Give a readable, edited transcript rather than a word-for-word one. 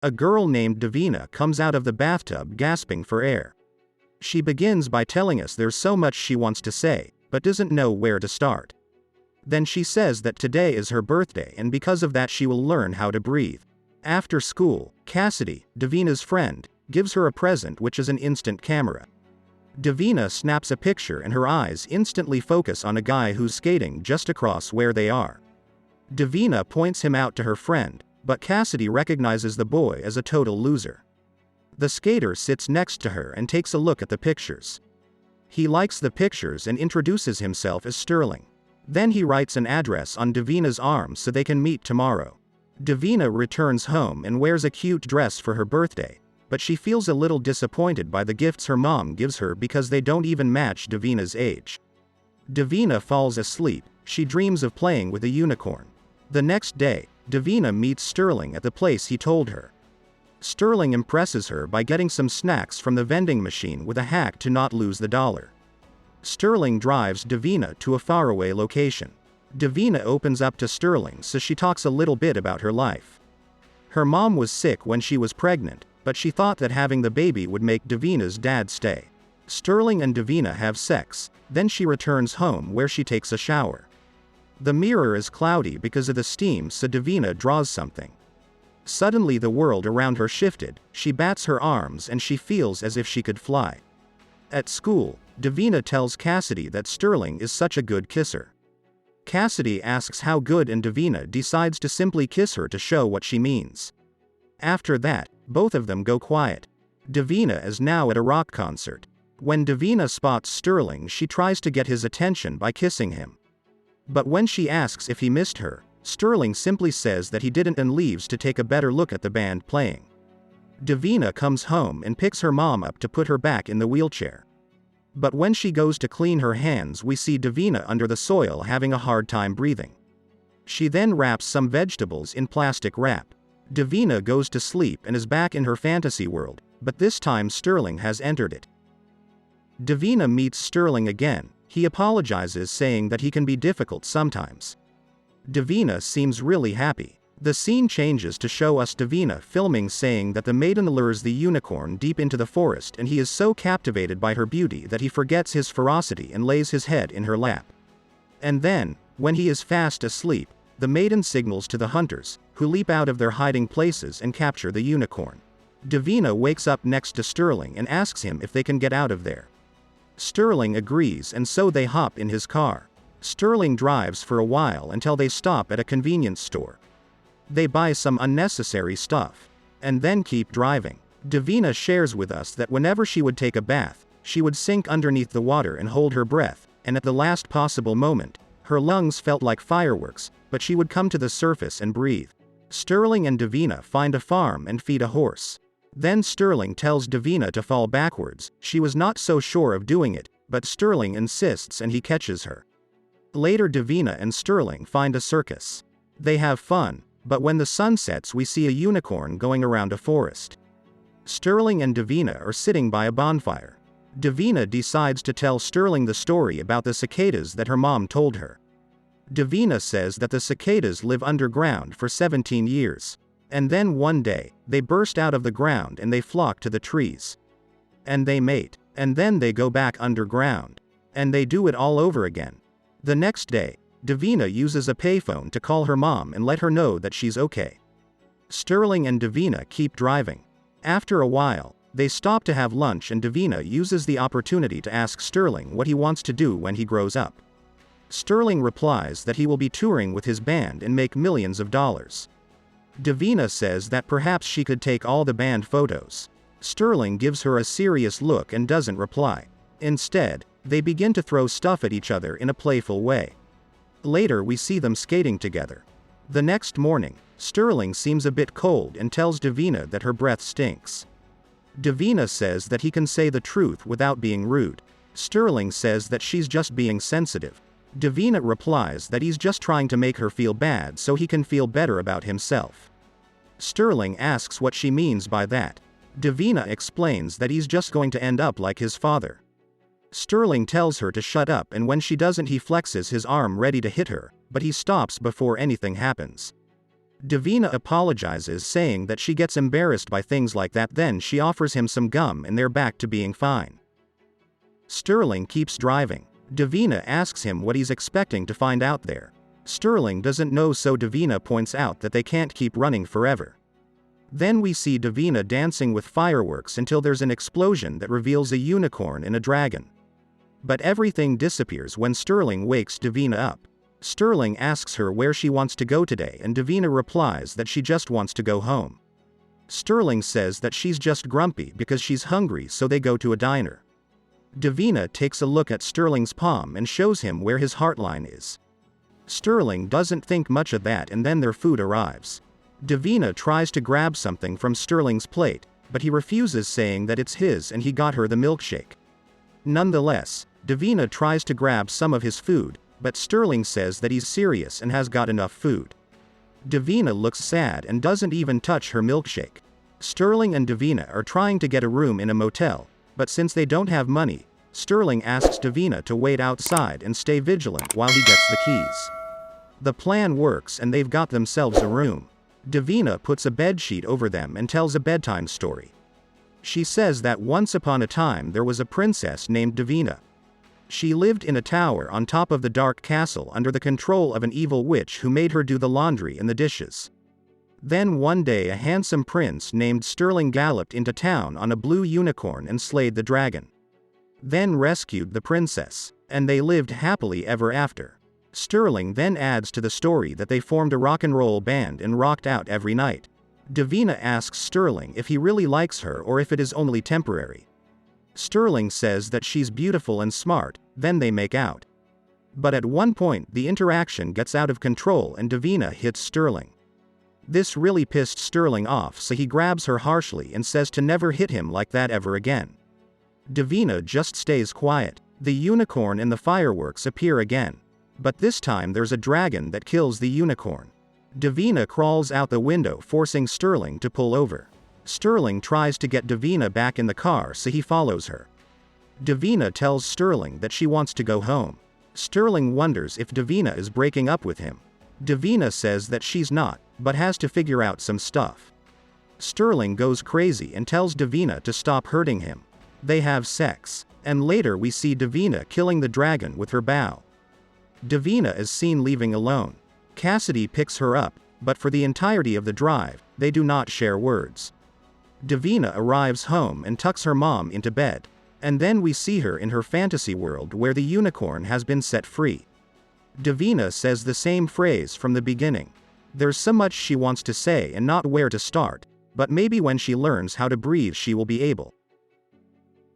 A girl named Davina comes out of the bathtub gasping for air. She begins by telling us there's so much she wants to say, but doesn't know where to start. Then she says that today is her birthday and because of that she will learn how to breathe. After school, Cassidy, Davina's friend, gives her a present which is an instant camera. Davina snaps a picture and her eyes instantly focus on a guy who's skating just across where they are. Davina points him out to her friend, but Cassidy recognizes the boy as a total loser. The skater sits next to her and takes a look at the pictures. He likes the pictures and introduces himself as Sterling. Then he writes an address on Davina's arm so they can meet tomorrow. Davina returns home and wears a cute dress for her birthday, but she feels a little disappointed by the gifts her mom gives her because they don't even match Davina's age. Davina falls asleep. She dreams of playing with a unicorn. The next day, Davina meets Sterling at the place he told her. Sterling impresses her by getting some snacks from the vending machine with a hack to not lose the dollar. Sterling drives Davina to a faraway location. Davina opens up to Sterling so she talks a little bit about her life. Her mom was sick when she was pregnant, but she thought that having the baby would make Davina's dad stay. Sterling and Davina have sex, then she returns home where she takes a shower. The mirror is cloudy because of the steam so Davina draws something. Suddenly the world around her shifted, she bats her arms and she feels as if she could fly. At school, Davina tells Cassidy that Sterling is such a good kisser. Cassidy asks how good and Davina decides to simply kiss her to show what she means. After that, both of them go quiet. Davina is now at a rock concert. When Davina spots Sterling, she tries to get his attention by kissing him. But when she asks if he missed her, Sterling simply says that he didn't and leaves to take a better look at the band playing. Davina comes home and picks her mom up to put her back in the wheelchair. But when she goes to clean her hands, we see Davina under the soil having a hard time breathing. She then wraps some vegetables in plastic wrap. Davina goes to sleep and is back in her fantasy world, but this time Sterling has entered it. Davina meets Sterling again. He apologizes, saying that he can be difficult sometimes. Davina seems really happy. The scene changes to show us Davina filming, saying that the maiden lures the unicorn deep into the forest and he is so captivated by her beauty that he forgets his ferocity and lays his head in her lap. And then, when he is fast asleep, the maiden signals to the hunters, who leap out of their hiding places and capture the unicorn. Davina wakes up next to Sterling and asks him if they can get out of there. Sterling agrees and so they hop in his car. Sterling drives for a while until they stop at a convenience store. They buy some unnecessary stuff, and then keep driving. Davina shares with us that whenever she would take a bath, she would sink underneath the water and hold her breath, and at the last possible moment, her lungs felt like fireworks, but she would come to the surface and breathe. Sterling and Davina find a farm and feed a horse. Then Sterling tells Davina to fall backwards. She was not so sure of doing it, but Sterling insists and he catches her. Later Davina and Sterling find a circus. They have fun, but when the sun sets we see a unicorn going around a forest. Sterling and Davina are sitting by a bonfire. Davina decides to tell Sterling the story about the cicadas that her mom told her. Davina says that the cicadas live underground for 17 years. And then one day, they burst out of the ground and they flock to the trees. And they mate. And then they go back underground. And they do it all over again. The next day, Davina uses a payphone to call her mom and let her know that she's okay. Sterling and Davina keep driving. After a while, they stop to have lunch and Davina uses the opportunity to ask Sterling what he wants to do when he grows up. Sterling replies that he will be touring with his band and make millions of dollars. Davina says that perhaps she could take all the band photos. Sterling gives her a serious look and doesn't reply. Instead, they begin to throw stuff at each other in a playful way. Later we see them skating together. The next morning, Sterling seems a bit cold and tells Davina that her breath stinks. Davina says that he can say the truth without being rude. Sterling says that she's just being sensitive. Davina replies that he's just trying to make her feel bad so he can feel better about himself. Sterling asks what she means by that. Davina explains that he's just going to end up like his father. Sterling tells her to shut up and when she doesn't he flexes his arm ready to hit her, but he stops before anything happens. Davina apologizes, saying that she gets embarrassed by things like that. Then she offers him some gum and they're back to being fine. Sterling keeps driving. Davina asks him what he's expecting to find out there. Sterling doesn't know, so Davina points out that they can't keep running forever. Then we see Davina dancing with fireworks until there's an explosion that reveals a unicorn and a dragon. But everything disappears when Sterling wakes Davina up. Sterling asks her where she wants to go today, and Davina replies that she just wants to go home. Sterling says that she's just grumpy because she's hungry, so they go to a diner. Davina takes a look at Sterling's palm and shows him where his heartline is. Sterling doesn't think much of that, and then their food arrives. Davina tries to grab something from Sterling's plate, but he refuses, saying that it's his and he got her the milkshake. Nonetheless, Davina tries to grab some of his food, but Sterling says that he's serious and has got enough food. Davina looks sad and doesn't even touch her milkshake. Sterling and Davina are trying to get a room in a motel, but since they don't have money, Sterling asks Davina to wait outside and stay vigilant while he gets the keys. The plan works and they've got themselves a room. Davina puts a bedsheet over them and tells a bedtime story. She says that once upon a time there was a princess named Davina. She lived in a tower on top of the dark castle under the control of an evil witch who made her do the laundry and the dishes. Then one day a handsome prince named Sterling galloped into town on a blue unicorn and slayed the dragon. Then rescued the princess, and they lived happily ever after. Sterling then adds to the story that they formed a rock and roll band and rocked out every night. Davina asks Sterling if he really likes her or if it is only temporary. Sterling says that she's beautiful and smart, then they make out. But at one point the interaction gets out of control and Davina hits Sterling. This really pissed Sterling off, so he grabs her harshly and says to never hit him like that ever again. Davina just stays quiet. The unicorn and the fireworks appear again. But this time there's a dragon that kills the unicorn. Davina crawls out the window, forcing Sterling to pull over. Sterling tries to get Davina back in the car, so he follows her. Davina tells Sterling that she wants to go home. Sterling wonders if Davina is breaking up with him. Davina says that she's not, but has to figure out some stuff. Sterling goes crazy and tells Davina to stop hurting him. They have sex, and later we see Davina killing the dragon with her bow. Davina is seen leaving alone. Cassidy picks her up, but for the entirety of the drive, they do not share words. Davina arrives home and tucks her mom into bed, and then we see her in her fantasy world where the unicorn has been set free. Davina says the same phrase from the beginning. There's so much she wants to say and not where to start, but maybe when she learns how to breathe she will be able.